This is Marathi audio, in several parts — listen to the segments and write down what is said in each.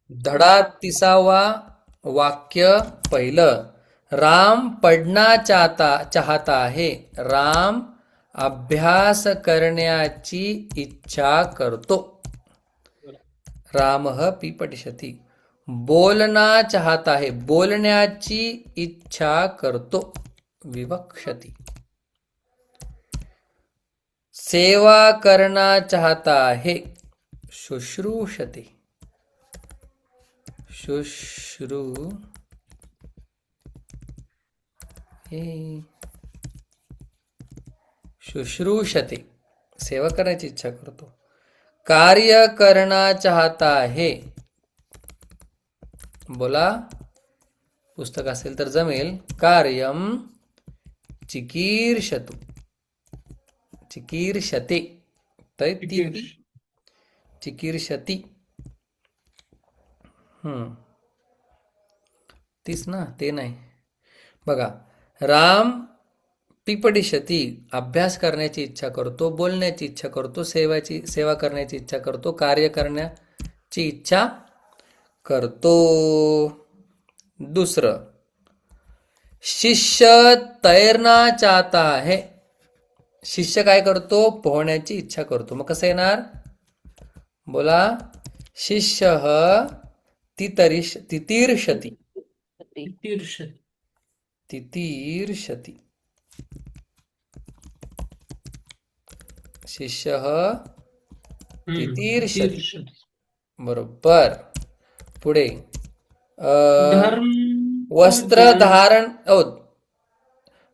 धडा 30वा वाक्य पहिलं. राम पढ़ना चाहता है. राम अभ्यास करण्याची इच्छा करतो. रामः पिपठिष्यति. बोलना चाहता है. बोलण्याची इच्छा करतो. विवक्षति. सेवा करना चाहता है. शुश्रूषति. शुश्रू शुश्रूषते. सेवा करण्याची इच्छा करतो. कार्य करना चाहता है. बोला, पुस्तक असेल तर जमेल. कार्यम चिकीर्षतु. चिकीर्षते. चिकीर्षति. तीच ना, ते नाही. बघा, राम पिपडिशती अभ्यास करण्याची इच्छा करतो, बोलण्याची इच्छा करतो, सेवा करण्याची इच्छा करतो, कार्य करण्याची इच्छा करतो. दुसरं, शिष्य तैरना चाहता है. शिष्य काय करतो? पोहण्याची इच्छा करतो. मग कसं येणार? बोला, शिष्य तितीर्षति. तितीर्षति. शिष्य तितीर्षति. बरोबर. पुढे वस्त्र धारण.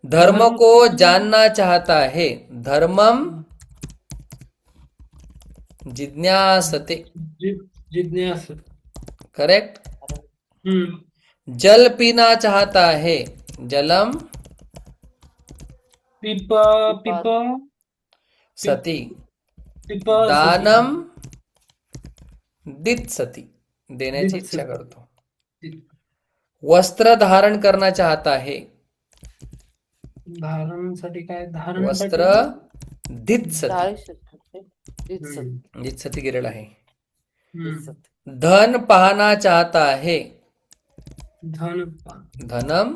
धर्म को जानना चाहता है. धर्मम जिज्ञासते. करेक्ट. जल पीना चाहता है. जलम सती. दानम दित्सति. देण्याची इच्छा करतो. वस्त्र धारण करना चाहता है. धारणसाठी काय? वस्त्र दित्सति. दित्सति गेलेला आहे. धन पाहना चाहता है. धनम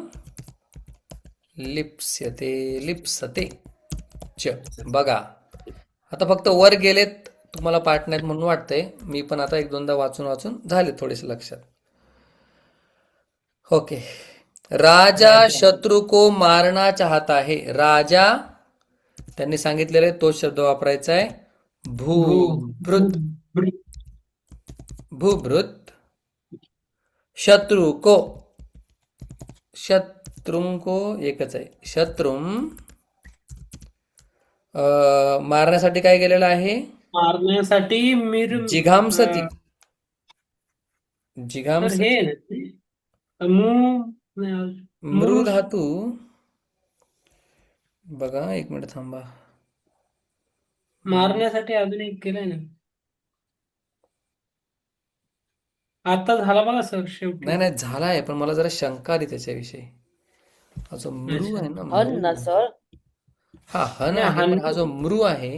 लिप्सते च. बघा, आता फक्त वर गेलेत, तुम्हाला पाठ नाहीत म्हणून वाटतंय. मी पण आता एक दोनदा वाचून झाले थोडेसे लक्षात. ओके. राजा शत्रु को मारना चाहता है. राजा, त्यांनी सांगितलेले तोच शब्द वापरायचा आहे. भूभृत. भूभृत. शत्रु को. शत्रुं को एकच आहे. शत्रुम मारण्यासाठी काय गेलेलं आहे? मारण्यासाठी जिघांसती. जिघांसती. मृ धातू. बघा, एक मिनिट थांबा. मारण्यासाठी अजून एक केलंय ना, आता झाला बघा सर शेवटी. नाही झालाय, पण मला जरा शंका आली त्याच्याविषयी. हा जो मृ आहे ना, हन ना सर. हा हन आहे, पण हा जो मृ आहे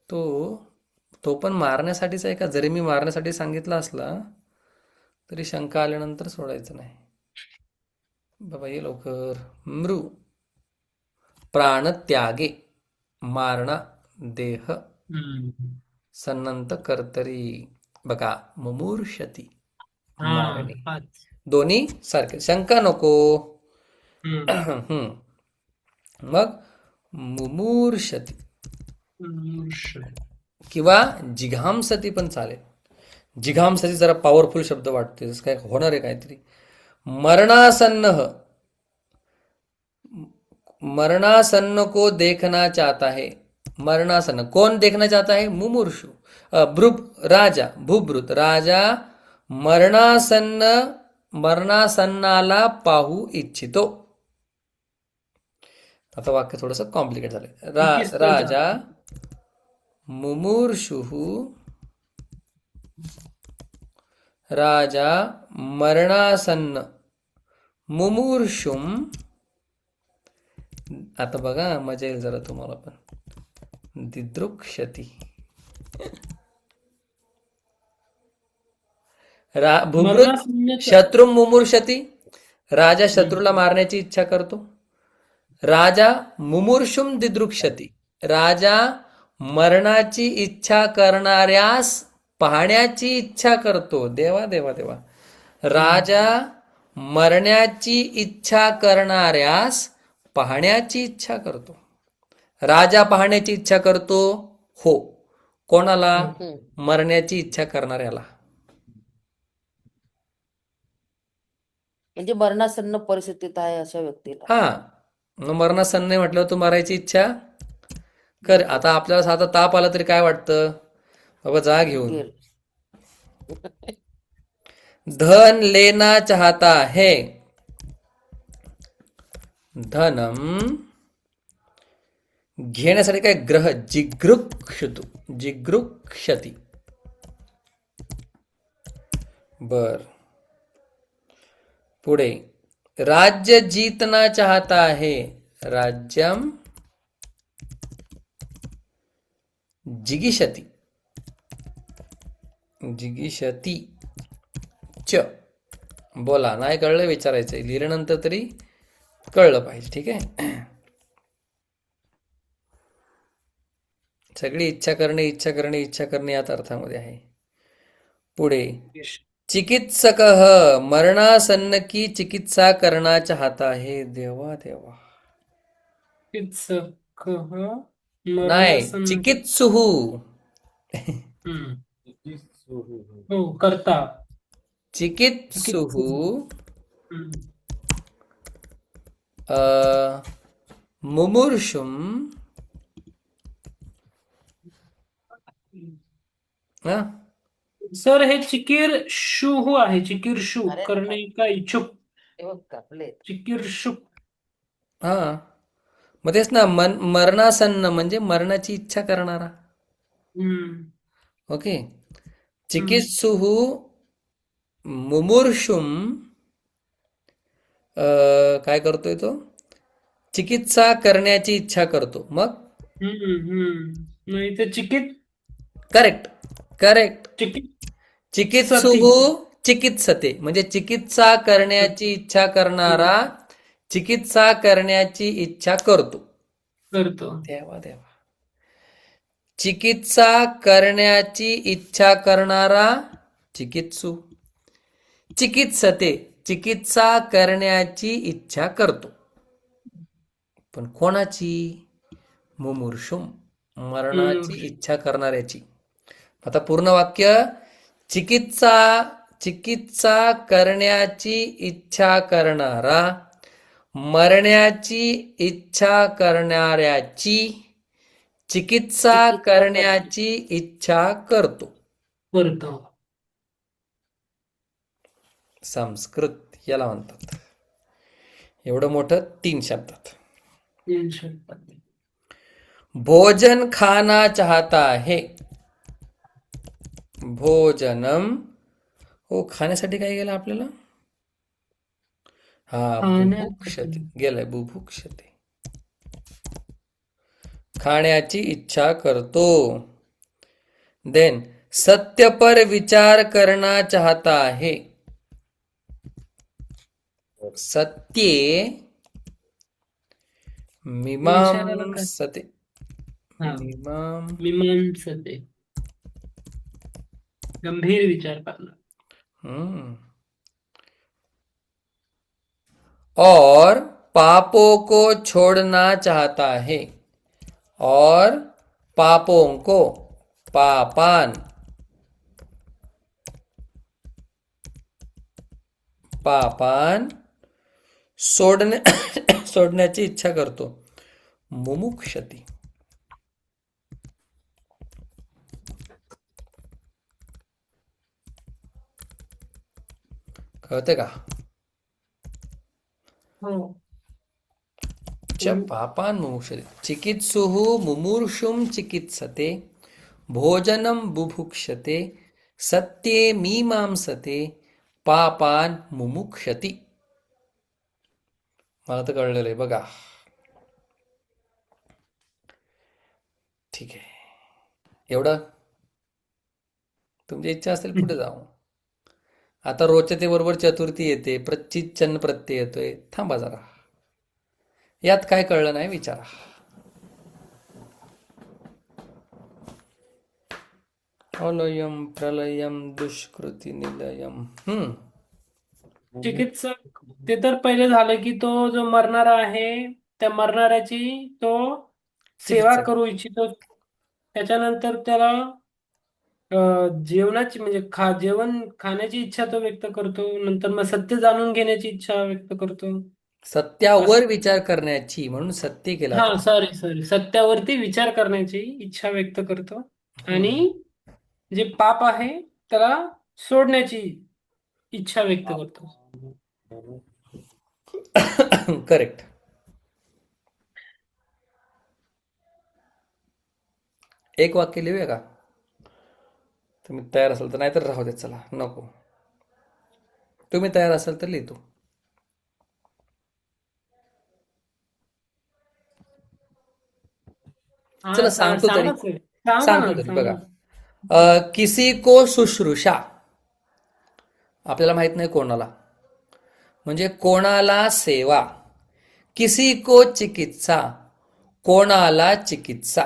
तो पण मारण्यासाठीच आहे का? जरी मी मारण्यासाठी सांगितला असला तरी शंका आल्यानंतर सोडायचं नाही. बाबा ये लवकर. मृ प्राण त्यागे. मारणा देह सन्नंत कर्तरी. बघा, मुमूर्षती मारणे. दोन्ही सारखे, शंका नको. मग मुमूर्षती किंवा जिघांसती पण चालेल. जिघांसती जरा पॉवरफुल शब्द वाटते, काय होणार आहे काहीतरी. मरणासन्न. मरणासन्न को देखना चाहता है. मरणासन्न कोण देखना चाहता है? मुमूर्षु. राजा. भूभृत. राजा मरणासन्नाला पाहू इच्छितो. आता वाक्य थोडस कॉम्प्लिकेट झालंय. राजा मुमूर्षु. राजा मरणासन्न मुमूर्षुम. आता बघा, मजा येईल जरा तुम्हाला पण. दिदृक्षती. भुभृत मरणासन्नाचा शत्रू मुमुर्षती, राजा शत्रूला हम्म. मारण्याची इच्छा करतो. राजा मुमुर्षुम दिदृक्षती, राजा मरणाची इच्छा करणाऱ्यास पाहण्याची इच्छा करतो. देवा देवा देवा. राजा हम्म. मरण्याची इच्छा करणाऱ्यास पाहण्याची इच्छा करतो. राजा पाहण्याची इच्छा करतो. हो. कोणाला? हो. मरण्याची इच्छा करणाऱ्याला. म्हणजे मरणासन्न परिस्थितीत आहे अशा व्यक्तीला. हा, मरणासन्न म्हटलं तू मरायची इच्छा कर. आता आपल्याला साधा ताप आला तरी काय वाटतं? बाबा जा घेऊन. गेल. धन लेना चाहता है, धनम घेण्यासाठी काय? ग्रह जिगृक्षतु, जिगृक्षती. बर. पुढे राज्य जीतना चाहता है, राज्यम जिगिषती, जिगिषती च. बोला, नाही कळलं विचारायचंय, लिहिल्यानंतर तरी कळलं पाहिजे. ठीक आहे. सगळी इच्छा करणे, इच्छा करणे, इच्छा करणे याच अर्थामध्ये आहे. पुढे चिकित्सक मरणासन्न की चिकित्सा करना चाहता है. देवा देवा. चिकित्सक नाही, मरणासन्न. चिकित्सुहू. हम्म. हो, करता. चिकित्सुहू हम्म. मुमुर्षुम हा? सर हे चिकीर्षुः आहे. चिकीर्षु अरे करणे का इच्छुक. हे बघ कापले. चिकीर्षुक. हा, मग तेच ना, मरणासन्न म्हणजे मरणाची इच्छा करणारा. हम्म. ओके. चिकित्सुहू मुमुर्षुम काय करतोय तो? चिकित्सा करण्याची इच्छा करतो. मग नाही ते करेक्ट, करेक्ट. चिकित्सती. चिकित्सुहू चिकित्सते म्हणजे चिकित्सा करण्याची इच्छा करणारा चिकित्सा करण्याची इच्छा करतो. करतो. देवा देवा. चिकित्सा करण्याची इच्छा करणारा चिकित्सू, चिकित्सते चिकित्सा करण्याची इच्छा करतो. पण कोणाची? मुमुर्षुम, मरणाची इच्छा करणाऱ्याची. आता पूर्ण वाक्य. चिकित्सा चिकित्सा करण्याची इच्छा करणारा मरण्याची इच्छा करणाऱ्याची चिकित्सा करण्याची इच्छा करतो. करतो. संस्कृत याला म्हणतात. एवढं मोठं 3 शब्दात. भोजन खाना चाहता है, भोजनम. हो, खाण्यासाठी काय गेलं आपल्याला? हा, बुभुक्षते गेलंय, बुभुक्षते. खाण्याची इच्छा करतो. देन सत्य पर विचार करना चाहता है, सत्ये मीमांसते, मीमांसते. गंभीर विचार करना. और पापों को छोड़ना चाहता है, और पापों को, पापान, पापान सोडण्याची इच्छा करतो. मुमुक्षती. कळते का? पापान मुमुक्षते. चिकित्सुः मुमूर्षुम चिकित्सते, भोजनम बुभुक्षते, सत्ये मीमांसते, पापान मुमुक्षती. मला तर कळलेलं आहे बघा. ठीक आहे. एवढं तुमची इच्छा असेल पुढे जाऊ. आता रोचते बरोबर चतुर्थी येते, प्रचित चन प्रत्यय येतोय. थांबा जरा, यात काय कळलं नाही विचारा. अलयम प्रलयम दुष्कृती निलयम. चिकित्सक ते तर पहिले झालं की तो जो मरणारा आहे त्या मरणाऱ्याची तो सेवा चिकित्सक. करू इच्छितो. त्याच्यानंतर त्याला जेवणाची म्हणजे जेवण खाण्याची इच्छा तो व्यक्त करतो. नंतर मग सत्य जाणून घेण्याची इच्छा व्यक्त करतो. सत्यावर असं. विचार करण्याची, म्हणून सत्य केला हा, तो. सॉरी सॉरी, सत्यावरती विचार करण्याची इच्छा व्यक्त करतो. आणि हम्म. जे पाप आहे त्याला सोडण्याची इच्छा व्यक्त करतो. करेक्ट. एक वाक्य लिहूया का? तुम्ही तयार असाल तर, नाहीतर राहू दे, चला नको. तुम्ही तयार असाल तर लिहितो. हा, चला सांगतो तरी. सांगा सर. सांगा सांगतो ना, तरी बघा. सांगा. किसी को शुश्रूषा, आपल्याला माहित नाही कोणाला, म्हणजे कोणाला सेवा. किसी को चिकित्सा, कोणाला चिकित्सा.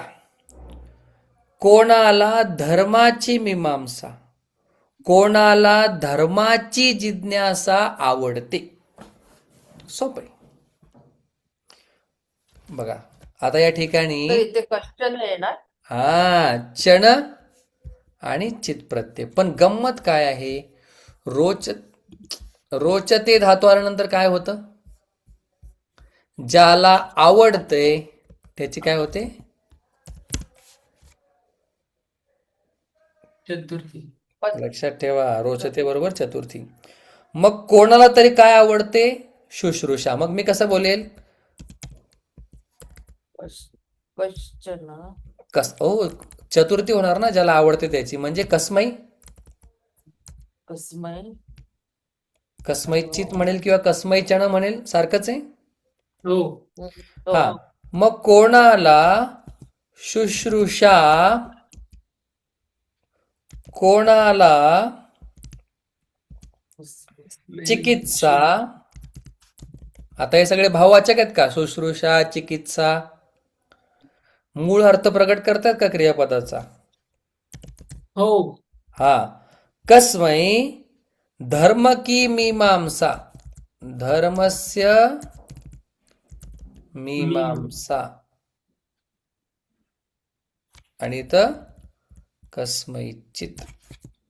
कोणाला धर्माची मीमांसा, कोणाला धर्माची जिज्ञासा आवडते. सोपं आहे. बघा आता या तर ठिकाणी इथे क्वेश्चन आहे ना. चण आणि चित प्रत्यय. पण गंमत काय आहे, रोचते धातू आल्यानंतर काय होतं, ज्याला आवडतंय त्याची काय होते, चतुर्थी. लक्षात ठेवा. रोचते बरोबर चतुर्थी. मग कोणाला तरी काय आवडते, शुश्रूषा. मग मी कसं बोलेल, क्वेश्चन चतुर्थी होणार ना, ज्याला आवडते त्याची, म्हणजे कसमई. कसमय. कसमैचित म्हणेल किंवा कसमैचण म्हणेल, सारखंच आहे. हो. हो. हा, मग कोणाला शुश्रूषा, कोणाला चिकित्सा. आता हे सगळे भाववाचक आहेत का, शुश्रूषा, चिकित्सा. मूळ अर्थ प्रकट करतात का क्रियापदाचा? हो. हा. कस्मै धर्म की मीमांसा, धर्मस्य मीमांसा. आणि इथं कस्मैचित,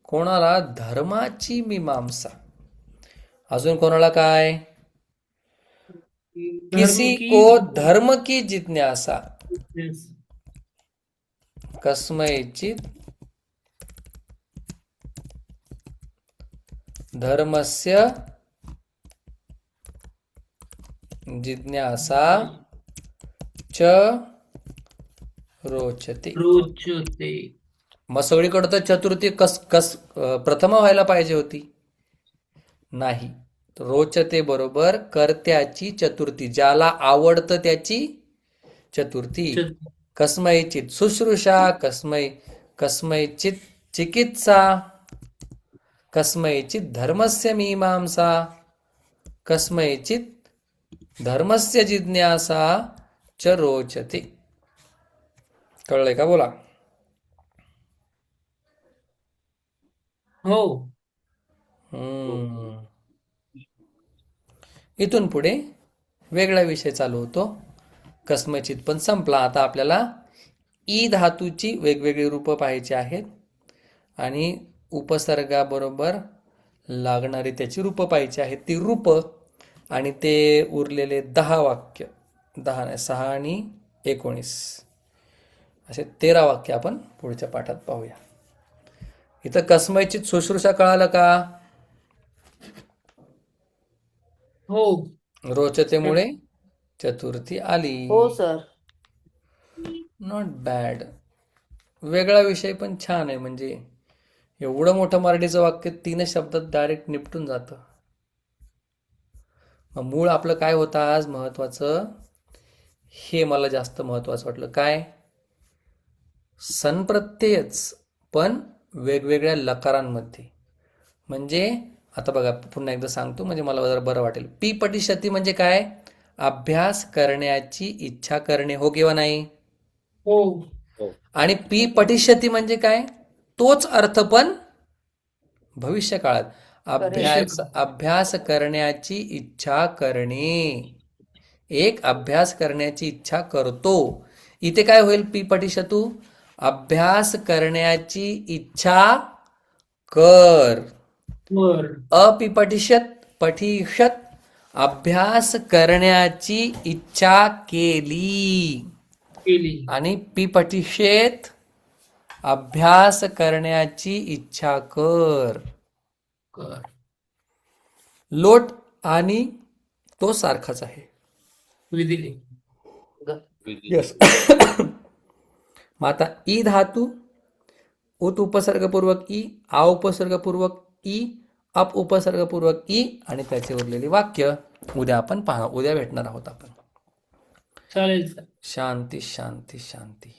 कोणाला धर्माची मीमांसा. अजून कोणाला काय, किसी को धर्म की जिज्ञासा, Yes. कस्मैचित धर्मस्य जिज्ञासा च रोचते. रोचते. मग सगळीकडे तर चतुर्थी प्रथम व्हायला पाहिजे होती, नाही. रोचते बरोबर कर्त्याची चतुर्थी, ज्याला आवडतं त्याची चतुर्थी. कस्मैचित शुश्रूषा, कस्मैचित चिकित्सा, कस्मैचित धर्मस्य मीमांसा, कस्मैचित धर्मस्य जिज्ञासा च रोचते. कळलंय का? बोला. हो. इथून पुढे वेगळा विषय चालू होतो. कस्मचित पण संपला. आता आपल्याला ई धातूची वेगवेगळी रूपं पाहायची आहेत आणि उपसर्गाबरोबर लागणारी त्याची रूपं पाहायची आहेत. ती रूपं आणि ते उरलेले 10 वाक्य, 10 नाही 6 आणि 19 असे 13 वाक्य आपण पुढच्या पाठात पाहूया. इथं कस्मैचित शुश्रूषा कळालं का? हो. रोचतेमुळे चतुर्थी आली. हो सर. Not bad. वेगळा विषय पण छान आहे. म्हणजे एवढं मोठं मराठीचं वाक्य 3 शब्दात डायरेक्ट निपटून जातं. मग मूळ आपलं काय होतं आज महत्वाचं, हे मला जास्त महत्वाचं वाटलं. काय? सनप्रत्ययच पण वेगवेगळ्या लकारांमध्ये. म्हणजे आता बघा पुन्हा एकदा सांगतो म्हणजे मला जरा बरं वाटेल. पी पटिष्यती म्हणजे काय? अभ्यास करण्याची इच्छा करणे, हो किंवा नाही? हो. आणि पी पटिष्यती म्हणजे काय? तोच अर्थ पण भविष्य काळात. अभ्यास अभ्यास करण्याची इच्छा करणे. एक अभ्यास करण्याची इच्छा करतो. इथे काय होईल पी पटिष्यतू? अभ्यास करण्याची इच्छा कर. वर अपिपटिष्यत पठिष्यत अभ्यास करण्याची इच्छा केली. केली. आणि पिपटिष्येत अभ्यास करण्याची इच्छा कर. कर. लोट आणि तो सारखाच आहे. विधी. ग- यस. मग आता ई धातू, उत उपसर्गपूर्वक ई, आ उपसर्गपूर्वक ई, अप उपसर्गपूर्वक ई आणि त्याचे उरलेली वाक्य उद्या आपण उद्या भेटणार आहोत आपण. चालेल सर. शांती शांती शांती.